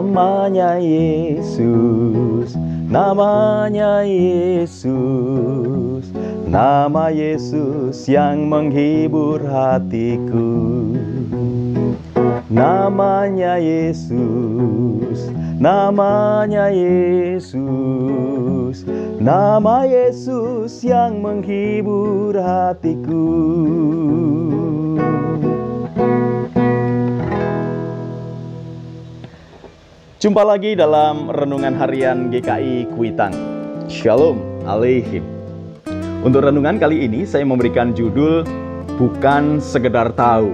Namanya Yesus, namanya Yesus, nama Yesus yang menghibur hatiku. Namanya Yesus, namanya Yesus, nama Yesus yang menghibur hatiku. Jumpa lagi dalam Renungan Harian GKI Kuitang. Shalom Aleichem. Untuk renungan kali ini saya memberikan judul Bukan Sekedar Tahu,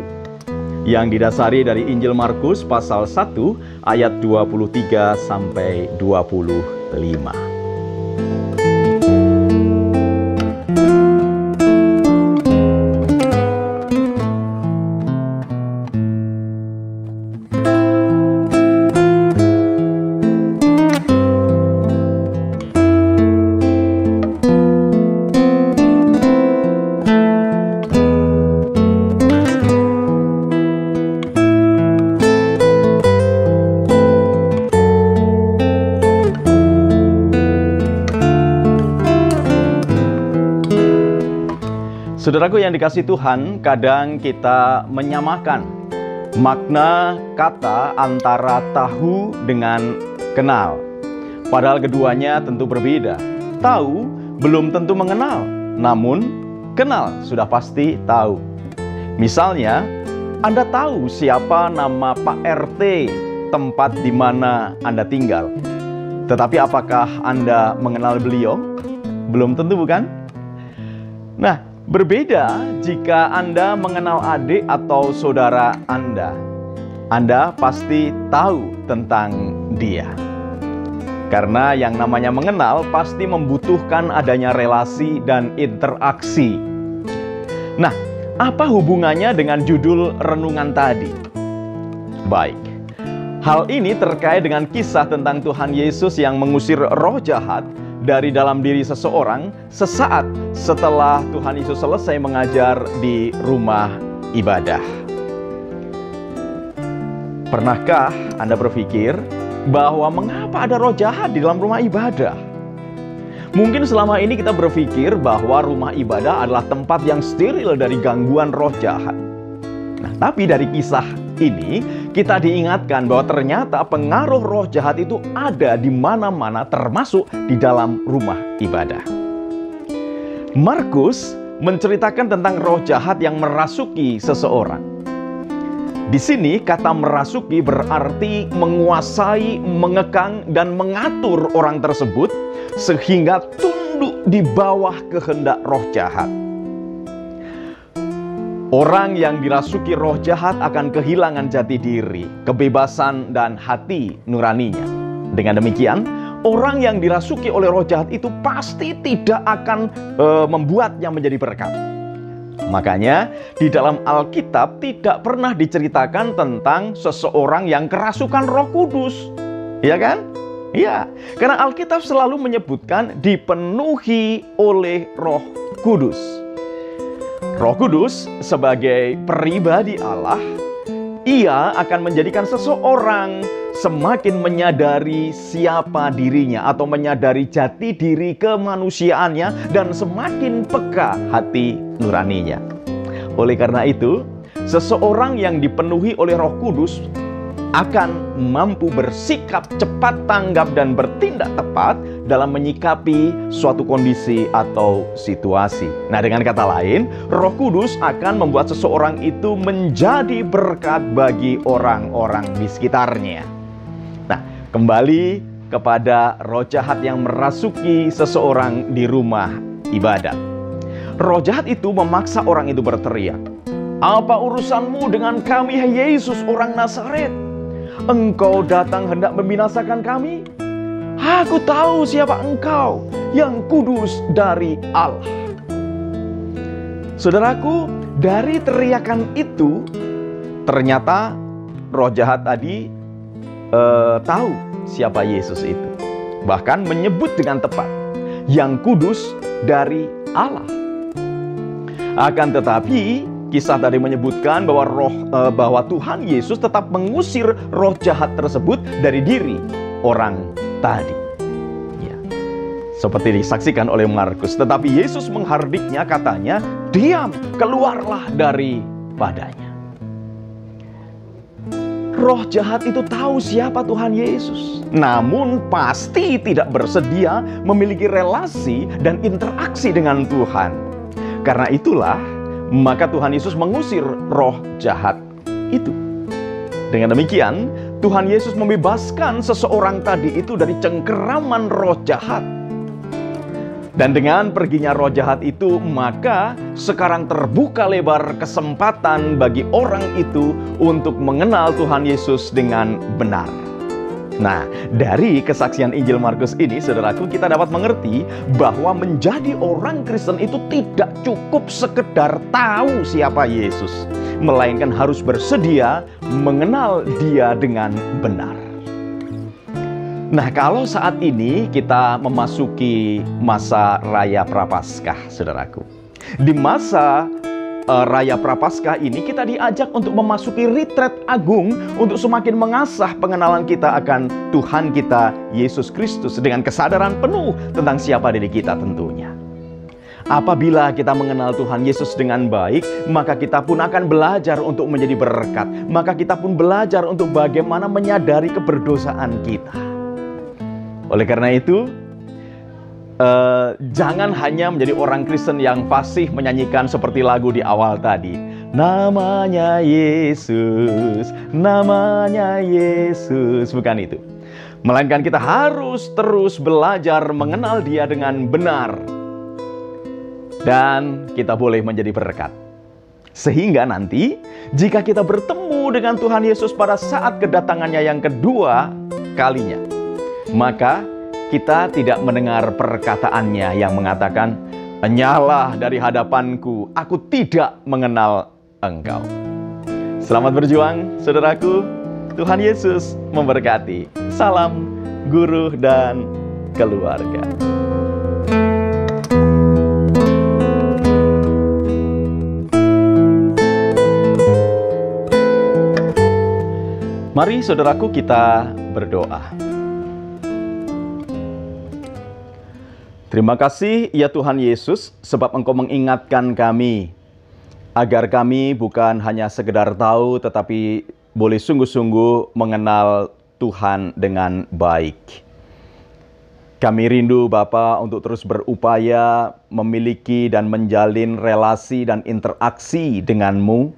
yang didasari dari Injil Markus pasal 1 ayat 23 sampai 25. Saudaraku yang dikasihi Tuhan, kadang kita menyamakan makna kata antara tahu dengan kenal. Padahal keduanya tentu berbeda. Tahu belum tentu mengenal, namun kenal sudah pasti tahu. Misalnya, Anda tahu siapa nama Pak RT tempat di mana Anda tinggal. Tetapi apakah Anda mengenal beliau? Belum tentu, bukan? Nah, berbeda jika Anda mengenal adik atau saudara Anda. Anda pasti tahu tentang dia. Karena yang namanya mengenal pasti membutuhkan adanya relasi dan interaksi. Nah, apa hubungannya dengan judul renungan tadi? Baik, hal ini terkait dengan kisah tentang Tuhan Yesus yang mengusir roh jahat dari dalam diri seseorang sesaat setelah Tuhan Yesus selesai mengajar di rumah ibadah. Pernahkah Anda berpikir bahwa mengapa ada roh jahat di dalam rumah ibadah? Mungkin selama ini kita berpikir bahwa rumah ibadah adalah tempat yang steril dari gangguan roh jahat. Nah, tapi dari kisah ini kita diingatkan bahwa ternyata pengaruh roh jahat itu ada di mana-mana, termasuk di dalam rumah ibadah. Markus menceritakan tentang roh jahat yang merasuki seseorang. Di sini kata merasuki berarti menguasai, mengekang, dan mengatur orang tersebut sehingga tunduk di bawah kehendak roh jahat. Orang yang dirasuki roh jahat akan kehilangan jati diri, kebebasan, dan hati nuraninya. Dengan demikian, orang yang dirasuki oleh roh jahat itu pasti tidak akan membuatnya menjadi berkat. Makanya, di dalam Alkitab tidak pernah diceritakan tentang seseorang yang kerasukan Roh Kudus. Iya kan? Iya, karena Alkitab selalu menyebutkan dipenuhi oleh Roh Kudus. Roh Kudus sebagai pribadi Allah, ia akan menjadikan seseorang semakin menyadari siapa dirinya atau menyadari jati diri kemanusiaannya dan semakin peka hati nuraninya. Oleh karena itu, seseorang yang dipenuhi oleh Roh Kudus akan mampu bersikap cepat tanggap dan bertindak tepat dalam menyikapi suatu kondisi atau situasi. Nah, dengan kata lain, Roh Kudus akan membuat seseorang itu menjadi berkat bagi orang-orang di sekitarnya. Nah, kembali kepada roh jahat yang merasuki seseorang di rumah ibadat. Roh jahat itu memaksa orang itu berteriak, "Apa urusanmu dengan kami, hai Yesus orang Nazaret? Engkau datang hendak membinasakan kami? Aku tahu siapa engkau, yang kudus dari Allah." Saudaraku, dari teriakan itu, ternyata roh jahat tadi tahu siapa Yesus itu. Bahkan menyebut dengan tepat, yang kudus dari Allah. Akan tetapi, kisah tadi menyebutkan bahwa Tuhan Yesus tetap mengusir roh jahat tersebut dari diri orang tadi. Ya. Seperti disaksikan oleh Markus. Tetapi Yesus menghardiknya, katanya, "Diam, keluarlah daripadanya." Roh jahat itu tahu siapa Tuhan Yesus, namun pasti tidak bersedia memiliki relasi dan interaksi dengan Tuhan. Karena itulah, maka Tuhan Yesus mengusir roh jahat itu. Dengan demikian, Tuhan Yesus membebaskan seseorang tadi itu dari cengkeraman roh jahat. Dan dengan perginya roh jahat itu, maka sekarang terbuka lebar kesempatan bagi orang itu untuk mengenal Tuhan Yesus dengan benar. Nah, dari kesaksian Injil Markus ini, saudaraku, kita dapat mengerti bahwa menjadi orang Kristen itu tidak cukup sekedar tahu siapa Yesus, melainkan harus bersedia mengenal Dia dengan benar. Nah, kalau saat ini kita memasuki masa Raya Prapaskah, saudaraku. Di masa Raya Prapaskah ini kita diajak untuk memasuki retret agung untuk semakin mengasah pengenalan kita akan Tuhan kita Yesus Kristus dengan kesadaran penuh tentang siapa diri kita tentunya. Apabila kita mengenal Tuhan Yesus dengan baik, maka kita pun akan belajar untuk menjadi berkat. Maka kita pun belajar untuk bagaimana menyadari keberdosaan kita. Oleh karena itu, jangan hanya menjadi orang Kristen yang fasih menyanyikan seperti lagu di awal tadi. Namanya Yesus, namanya Yesus. Bukan itu. Melainkan kita harus terus belajar mengenal Dia dengan benar. Dan kita boleh menjadi berkat. Sehingga nanti, jika kita bertemu dengan Tuhan Yesus pada saat kedatangannya yang kedua kalinya, maka kita tidak mendengar perkataannya yang mengatakan, "Enyahlah dari hadapanku, aku tidak mengenal engkau." Selamat berjuang, saudaraku. Tuhan Yesus memberkati. Salam, guru dan keluarga. Mari saudaraku kita berdoa. Terima kasih ya Tuhan Yesus, sebab Engkau mengingatkan kami agar kami bukan hanya sekedar tahu, tetapi boleh sungguh-sungguh mengenal Tuhan dengan baik. Kami rindu Bapa untuk terus berupaya memiliki dan menjalin relasi dan interaksi dengan-Mu,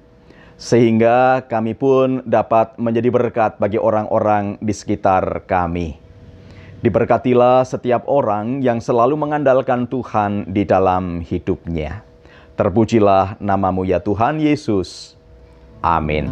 sehingga kami pun dapat menjadi berkat bagi orang-orang di sekitar kami. Diberkatilah setiap orang yang selalu mengandalkan Tuhan di dalam hidupnya. Terpujilah nama-Mu ya Tuhan Yesus. Amin.